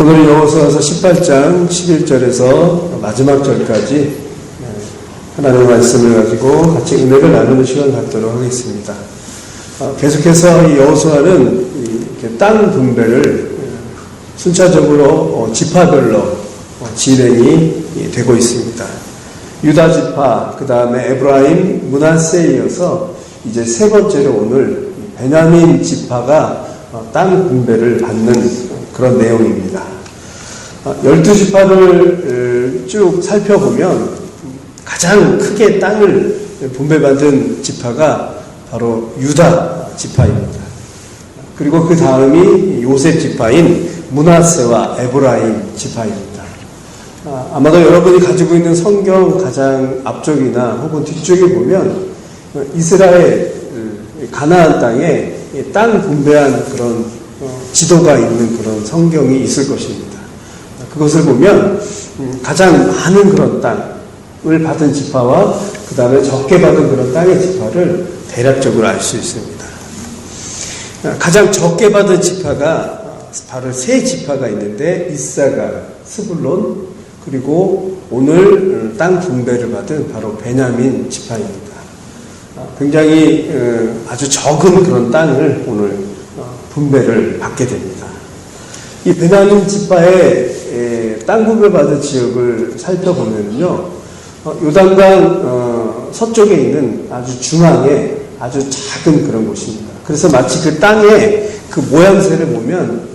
오늘 여호수아서 18장 11절에서 마지막 절까지 하나님의 말씀을 가지고 같이 은혜를 나누는 시간 갖도록 하겠습니다. 계속해서 이 여호수아는 땅 분배를 순차적으로 지파별로 진행이 되고 있습니다. 유다 지파, 그 다음에 에브라임, 므낫세에 이어서 이제 세 번째로 오늘 베냐민 지파가 땅 분배를 받는 그런 내용입니다. 12지파를 쭉 살펴보면 가장 크게 땅을 분배받은 지파가 바로 유다 지파입니다. 그리고 그 다음이 요셉 지파인 므낫세와 에브라임 지파입니다. 아마도 여러분이 가지고 있는 성경 가장 앞쪽이나 혹은 뒤쪽에 보면 이스라엘 가나안 땅에 땅 분배한 그런 지도가 있는 그런 성경이 있을 것입니다. 그것을 보면 가장 많은 그런 땅을 받은 지파와 그 다음에 적게 받은 그런 땅의 지파를 대략적으로 알 수 있습니다. 가장 적게 받은 지파가 바로 세 지파가 있는데 이사갈, 스불론, 그리고 오늘 땅 분배를 받은 바로 베냐민 지파입니다. 굉장히 아주 적은 그런 땅을 오늘 분배를 받게 됩니다. 이 베냐민 지파의 땅 분배받은 지역을 살펴보면요, 요단강 서쪽에 있는 아주 중앙에 아주 작은 그런 곳입니다. 그래서 마치 그 땅의 그 모양새를 보면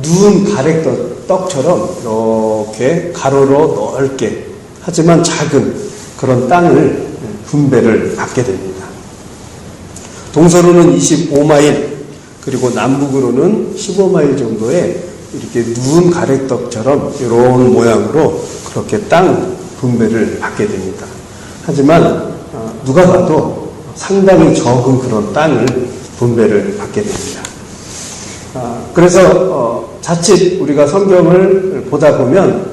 누운 가래떡처럼 이렇게 가로로 넓게 하지만 작은 그런 땅을 분배를 받게 됩니다. 동서로는 25마일 그리고 남북으로는 15마일 정도의 이렇게 누운 가래떡처럼 이런 모양으로 그렇게 땅 분배를 받게 됩니다. 하지만 누가 봐도 상당히 적은 그런 땅을 분배를 받게 됩니다. 그래서 자칫 우리가 성경을 보다 보면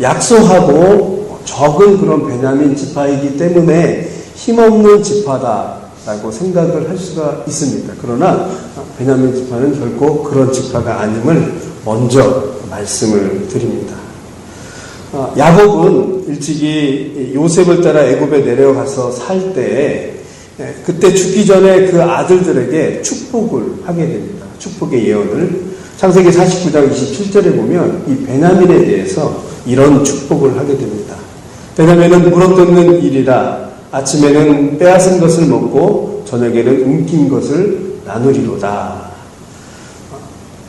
약소하고 적은 그런 베냐민 지파이기 때문에 힘없는 지파다라고 생각을 할 수가 있습니다. 그러나 베냐민 지파는 결코 그런 지파가 아님을 먼저 말씀을 드립니다. 야곱은 일찍이 요셉을 따라 애굽에 내려가서 살 때 그때 죽기 전에 그 아들들에게 축복을 하게 됩니다. 축복의 예언을 창세기 49장 27절에 보면 이 베냐민에 대해서 이런 축복을 하게 됩니다. 베냐민은 물어뜯는 일이라 아침에는 빼앗은 것을 먹고 저녁에는 움킨 것을 나누리로다.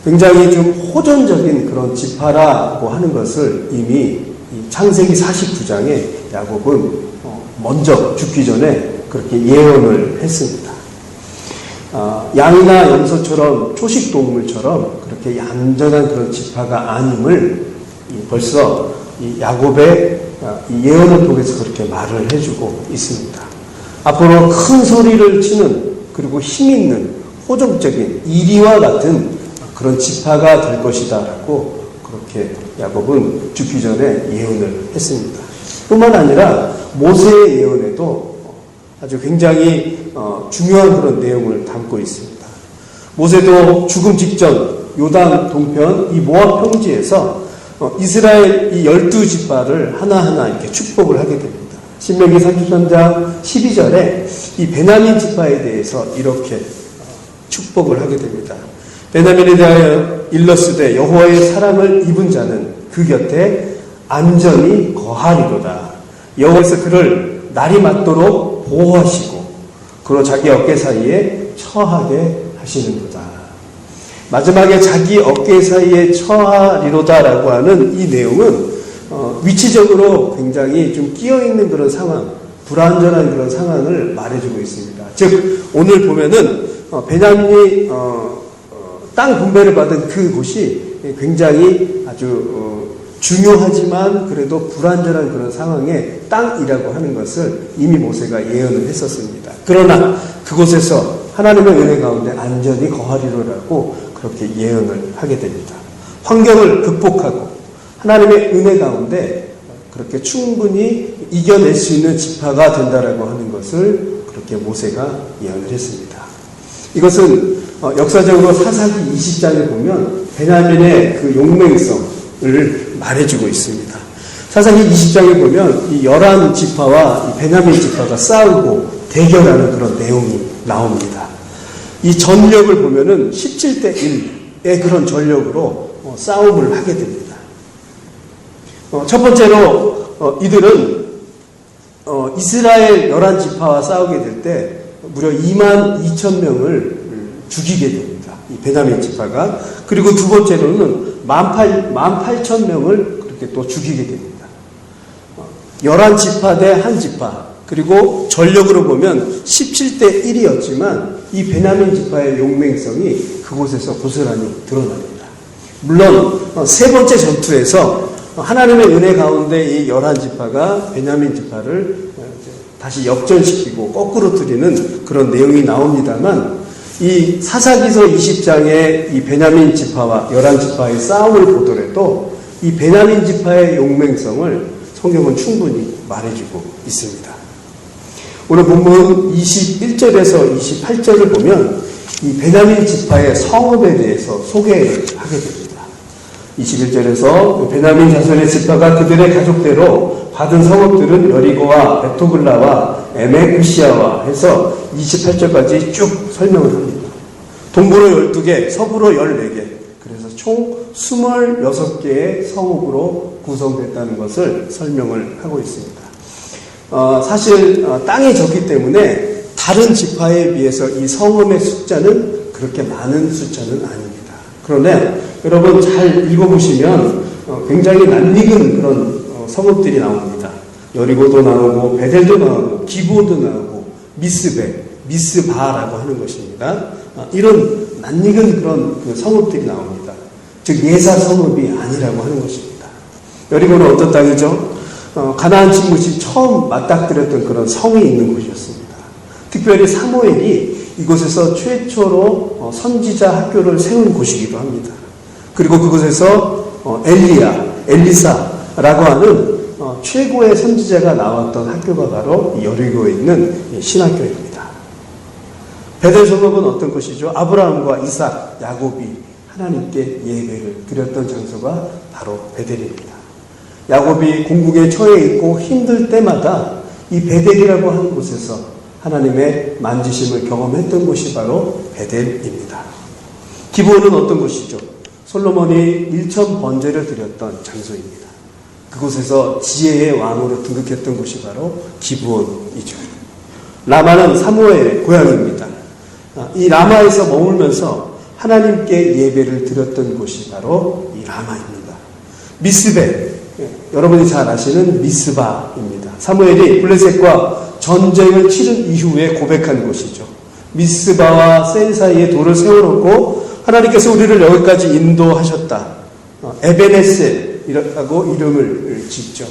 굉장히 좀 호전적인 그런 지파라고 하는 것을 이미 창세기 49장에 야곱은 먼저 죽기 전에 그렇게 예언을 했습니다. 양이나 염소처럼 초식동물처럼 그렇게 얌전한 그런 지파가 아님을 벌써 이 야곱의 이 예언을 통해서 그렇게 말을 해주고 있습니다. 앞으로 큰 소리를 치는 그리고 힘있는 호정적인 이리와 같은 그런 지파가 될 것이다 라고 그렇게 야곱은 죽기 전에 예언을 했습니다. 뿐만 아니라 모세의 예언에도 아주 굉장히 중요한 그런 내용을 담고 있습니다. 모세도 죽음 직전 요단 동편 이 모압 평지에서 이스라엘 이 12지파를 하나하나 이렇게 축복을 하게 됩니다. 신명기 33장 12절에 이 베냐민 지파에 대해서 이렇게 축복을 하게 됩니다. 베냐민에 대하여 일러스되 여호와의 사랑을 입은 자는 그 곁에 안전히 거하리로다. 여호와께서 그를 날이 맞도록 보호하시고 그로 자기 어깨 사이에 처하게 하시는도다. 마지막에 자기 어깨 사이에 처하리로다라고 하는 이 내용은 위치적으로 굉장히 좀 끼어있는 그런 상황, 불안전한 그런 상황을 말해주고 있습니다. 즉 오늘 보면은 베냐민이 땅 분배를 받은 그곳이 굉장히 아주 중요하지만 그래도 불안전한 그런 상황의 땅이라고 하는 것을 이미 모세가 예언을 했었습니다. 그러나 그곳에서 하나님의 은혜 가운데 안전히 거하리로라고 그렇게 예언을 하게 됩니다. 환경을 극복하고 하나님의 은혜 가운데 그렇게 충분히 이겨낼 수 있는 지파가 된다라고 하는 것을 그렇게 모세가 예언을 했습니다. 이것은 역사적으로 사사기 20장에 보면 베냐민의 그 용맹성을 말해주고 있습니다. 사사기 20장에 보면 이 11지파와 이 베냐민 지파가 싸우고 대결하는 그런 내용이 나옵니다. 이 전력을 보면은 17대 1의 그런 전력으로 싸움을 하게 됩니다. 첫 번째로 이들은 이스라엘 11지파와 싸우게 될 때 무려 22,000명을 죽이게 됩니다. 이 베냐민 지파가. 그리고 두 번째로는 18,000명을 그렇게 또 죽이게 됩니다. 11지파 대 1지파. 그리고 전력으로 보면 17대 1이었지만 이 베냐민 지파의 용맹성이 그곳에서 고스란히 드러납니다. 물론 세 번째 전투에서 하나님의 은혜 가운데 이 11지파가 베냐민 지파를 다시 역전시키고 거꾸로 들이는 그런 내용이 나옵니다만 이 사사기서 20장의 이 베냐민 지파와 11지파의 싸움을 보더라도 이 베냐민 지파의 용맹성을 성경은 충분히 말해주고 있습니다. 오늘 본문 21절에서 28절을 보면 이 베냐민 지파의 성읍에 대해서 소개를 하게 됩니다. 21절에서 베냐민 자손의 지파가 그들의 가족대로 받은 성읍들은 여리고와 베토글라와 에메구시아와 해서 28절까지 쭉 설명을 합니다. 동부로 12개, 서부로 14개, 그래서 총 26개의 성읍으로 구성됐다는 것을 설명을 하고 있습니다. 사실 땅이 적기 때문에 다른 지파에 비해서 이 성읍의 숫자는 그렇게 많은 숫자는 아닙니다. 그런데 여러분 잘 읽어보시면 굉장히 낯익은 그런 성읍들이 나옵니다. 여리고도 나오고 베델도 나오고 기브온도 나오고 미스베, 미스바라고 하는 것입니다. 이런 낯익은 그런 그 성읍들이 나옵니다. 즉 예사 성읍이 아니라고 하는 것입니다. 여리고는 어떤 땅이죠? 가나안 침묵이 처음 맞닥뜨렸던 그런 성이 있는 곳이었습니다. 특별히 사무엘이 이곳에서 최초로 선지자 학교를 세운 곳이기도 합니다. 그리고 그곳에서 엘리사라고 하는 최고의 선지자가 나왔던 학교가 바로 여리고에 있는 신학교입니다. 베델 성읍은 어떤 곳이죠? 아브라함과 이삭, 야곱이 하나님께 예배를 드렸던 장소가 바로 베델입니다. 야곱이 궁극에 처해 있고 힘들 때마다 이 베델이라고 하는 곳에서 하나님의 만지심을 경험했던 곳이 바로 베델입니다. 기브온은 어떤 곳이죠? 솔로몬이 1천 번제를 드렸던 장소입니다. 그곳에서 지혜의 왕으로 등극했던 곳이 바로 기브온이죠. 라마는 사무엘의 고향입니다. 이 라마에서 머물면서 하나님께 예배를 드렸던 곳이 바로 이 라마입니다. 미스베, 여러분이 잘 아시는 미스바입니다. 사무엘이 블레셋과 전쟁을 치른 이후에 고백한 곳이죠. 미스바와 센 사이에 돌을 세워놓고 하나님께서 우리를 여기까지 인도하셨다. 에베네셀이라고 이름을 짓죠.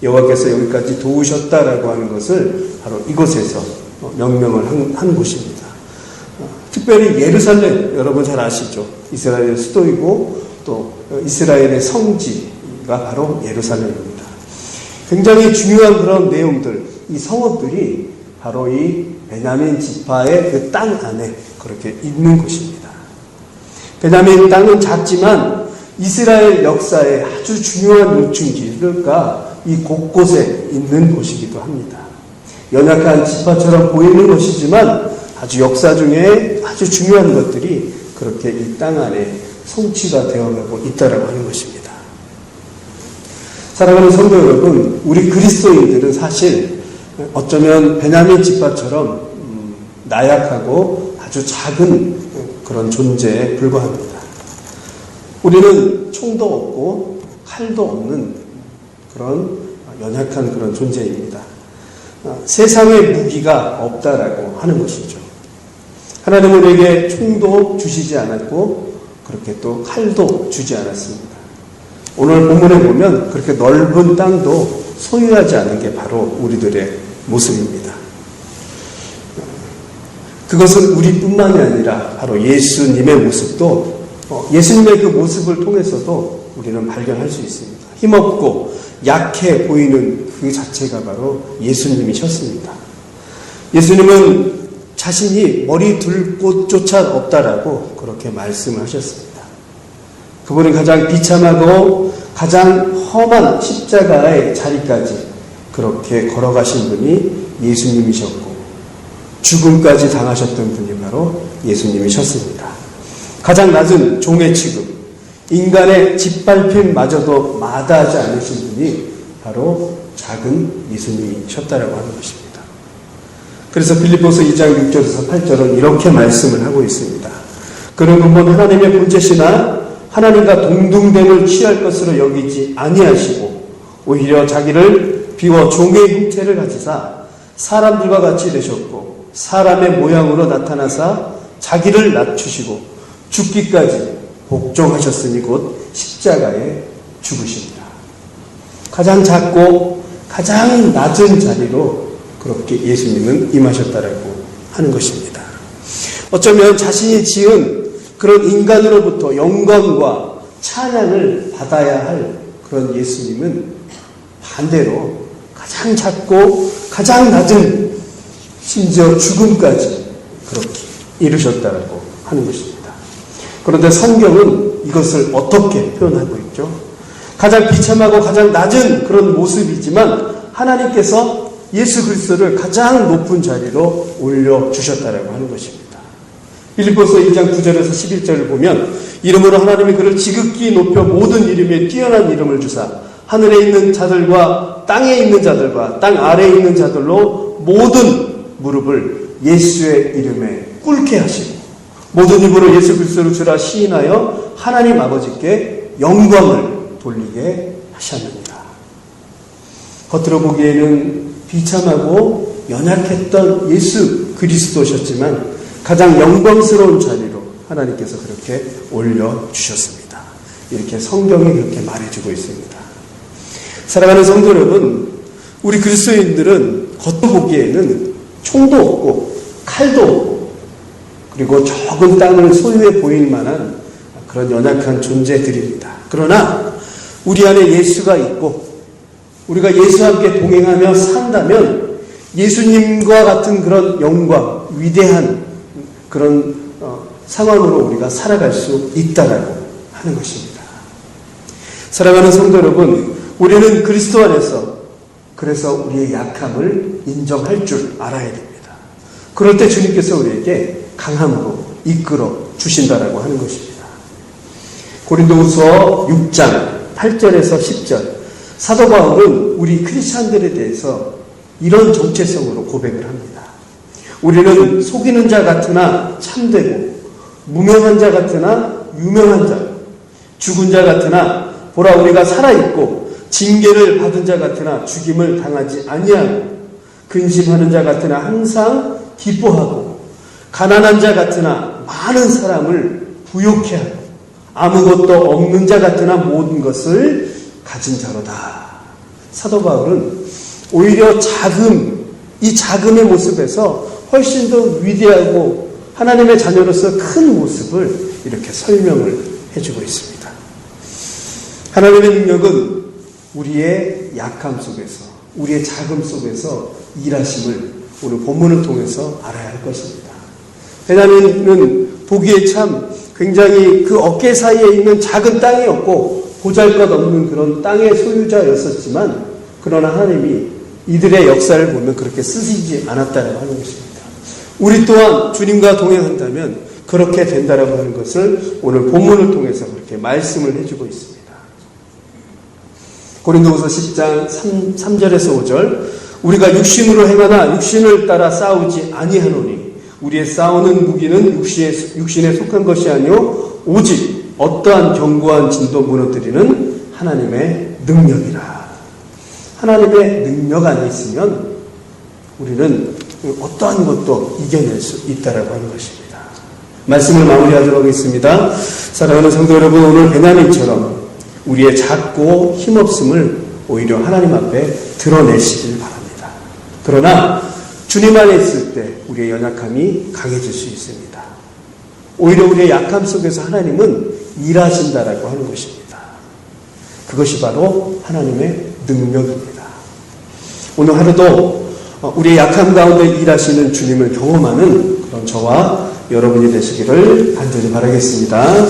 여호와께서 여기까지 도우셨다라고 하는 것을 바로 이곳에서 명명을 한 곳입니다. 특별히 예루살렘, 여러분 잘 아시죠? 이스라엘의 수도이고 또 이스라엘의 성지가 바로 예루살렘입니다. 굉장히 중요한 그런 내용들, 이 성읍들이 바로 이 베냐민 지파의 그 땅 안에 그렇게 있는 곳입니다. 베냐민 땅은 작지만 이스라엘 역사의 아주 중요한 요충지가 이 곳곳에 있는 곳이기도 합니다. 연약한 지파처럼 보이는 것이지만 아주 역사 중에 아주 중요한 것들이 그렇게 이 땅 안에 성취가 되어가고 있다라고 하는 것입니다. 사랑하는 성도 여러분, 우리 그리스도인들은 사실 어쩌면 베냐민 지파처럼 나약하고 아주 작은 그런 존재에 불과합니다. 우리는 총도 없고 칼도 없는 그런 연약한 그런 존재입니다. 세상에 무기가 없다라고 하는 것이죠. 하나님은 우리에게 총도 주시지 않았고 그렇게 또 칼도 주지 않았습니다. 오늘 본문에 보면 그렇게 넓은 땅도 소유하지 않은 게 바로 우리들의 모습입니다. 그것은 우리뿐만이 아니라 바로 예수님의 모습도 예수님의 그 모습을 통해서도 우리는 발견할 수 있습니다. 힘없고 약해 보이는 그 자체가 바로 예수님이셨습니다. 예수님은 자신이 머리 둘 곳조차 없다라고 그렇게 말씀을 하셨습니다. 그분은 가장 비참하고 가장 험한 십자가의 자리까지 그렇게 걸어가신 분이 예수님이셨고 죽음까지 당하셨던 분이 바로 예수님이셨습니다. 가장 낮은 종의 취급, 인간의 짓밟힘마저도 마다하지 않으신 분이 바로 작은 예수님이셨다라고 하는 것입니다. 그래서 빌립보서 2장 6절에서 8절은 이렇게 말씀을 하고 있습니다. 그는 근본 하나님의 본체시나 하나님과 동등됨을 취할 것으로 여기지 아니하시고 오히려 자기를 비워 종의 형체를 가지사 사람들과 같이 되셨고 사람의 모양으로 나타나사 자기를 낮추시고 죽기까지 복종하셨으니 곧 십자가에 죽으십니다. 가장 작고 가장 낮은 자리로 그렇게 예수님은 임하셨다라고 하는 것입니다. 어쩌면 자신이 지은 그런 인간으로부터 영광과 찬양을 받아야 할 그런 예수님은 반대로 가장 작고 가장 낮은 심지어 죽음까지 그렇게 이루셨다라고 하는 것입니다. 그런데 성경은 이것을 어떻게 표현하고 있죠? 가장 비참하고 가장 낮은 그런 모습이지만 하나님께서 예수 그리스도를 가장 높은 자리로 올려주셨다라고 하는 것입니다. 빌립보서 1장 9절에서 11절을 보면 이름으로 하나님이 그를 지극히 높여 모든 이름에 뛰어난 이름을 주사 하늘에 있는 자들과 땅에 있는 자들과 땅 아래에 있는 자들로 모든 무릎을 예수의 이름에 꿇게 하시고 모든 입으로 예수 그리스도를 주라 시인하여 하나님 아버지께 영광을 돌리게 하셨느니라. 겉으로 보기에는 비참하고 연약했던 예수 그리스도셨지만 가장 영광스러운 자리로 하나님께서 그렇게 올려주셨습니다. 이렇게 성경이 그렇게 말해주고 있습니다. 사랑하는 성도 여러분, 우리 그리스도인들은 겉으로 보기에는 총도 없고 칼도 없고 그리고 적은 땅을 소유해 보일 만한 그런 연약한 존재들입니다. 그러나 우리 안에 예수가 있고 우리가 예수와 함께 동행하며 산다면 예수님과 같은 그런 영광, 위대한 그런 상황으로 우리가 살아갈 수 있다라고 하는 것입니다. 사랑하는 성도 여러분, 우리는 그리스도 안에서 그래서 우리의 약함을 인정할 줄 알아야 됩니다. 그럴 때 주님께서 우리에게 강함으로 이끌어 주신다라고 하는 것입니다. 고린도후서 6장 8절에서 10절 사도 바울은 우리 크리스찬들에 대해서 이런 정체성으로 고백을 합니다. 우리는 속이는 자 같으나 참되고 무명한 자 같으나 유명한 자, 죽은 자 같으나 보라 우리가 살아있고 징계를 받은 자 같으나 죽임을 당하지 아니하고 근심하는 자 같으나 항상 기뻐하고 가난한 자 같으나 많은 사람을 부욕해 하고 아무것도 없는 자 같으나 모든 것을 가진 자로다. 사도 바울은 오히려 이 작음의 모습에서 훨씬 더 위대하고 하나님의 자녀로서 큰 모습을 이렇게 설명을 해주고 있습니다. 하나님의 능력은 우리의 약함 속에서, 우리의 작음 속에서 일하심을 오늘 본문을 통해서 알아야 할 것입니다. 베냐민은 보기에 참 굉장히 그 어깨 사이에 있는 작은 땅이었고 보잘것없는 그런 땅의 소유자였었지만 그러나 하나님이 이들의 역사를 보면 그렇게 쓰시지 않았다고 하는 것입니다. 우리 또한 주님과 동행한다면 그렇게 된다라고 하는 것을 오늘 본문을 통해서 그렇게 말씀을 해주고 있습니다. 고린도후서 10장 3절에서 5절 우리가 육신으로 행하나 육신을 따라 싸우지 아니하노니 우리의 싸우는 무기는 육신에 속한 것이 아니요 오직 어떠한 견고한 진도 무너뜨리는 하나님의 능력이라. 하나님의 능력 안에 있으면 우리는 어떠한 것도 이겨낼 수 있다라고 하는 것입니다. 말씀을 마무리하도록 하겠습니다. 사랑하는 성도 여러분, 오늘 베냐민처럼 우리의 작고 힘없음을 오히려 하나님 앞에 드러내시길 바랍니다. 그러나 주님 안에 있을 때 우리의 연약함이 강해질 수 있습니다. 오히려 우리의 약함 속에서 하나님은 일하신다라고 하는 것입니다. 그것이 바로 하나님의 능력입니다. 오늘 하루도 우리의 약함 가운데 일하시는 주님을 경험하는 그런 저와 여러분이 되시기를 간절히 바라겠습니다.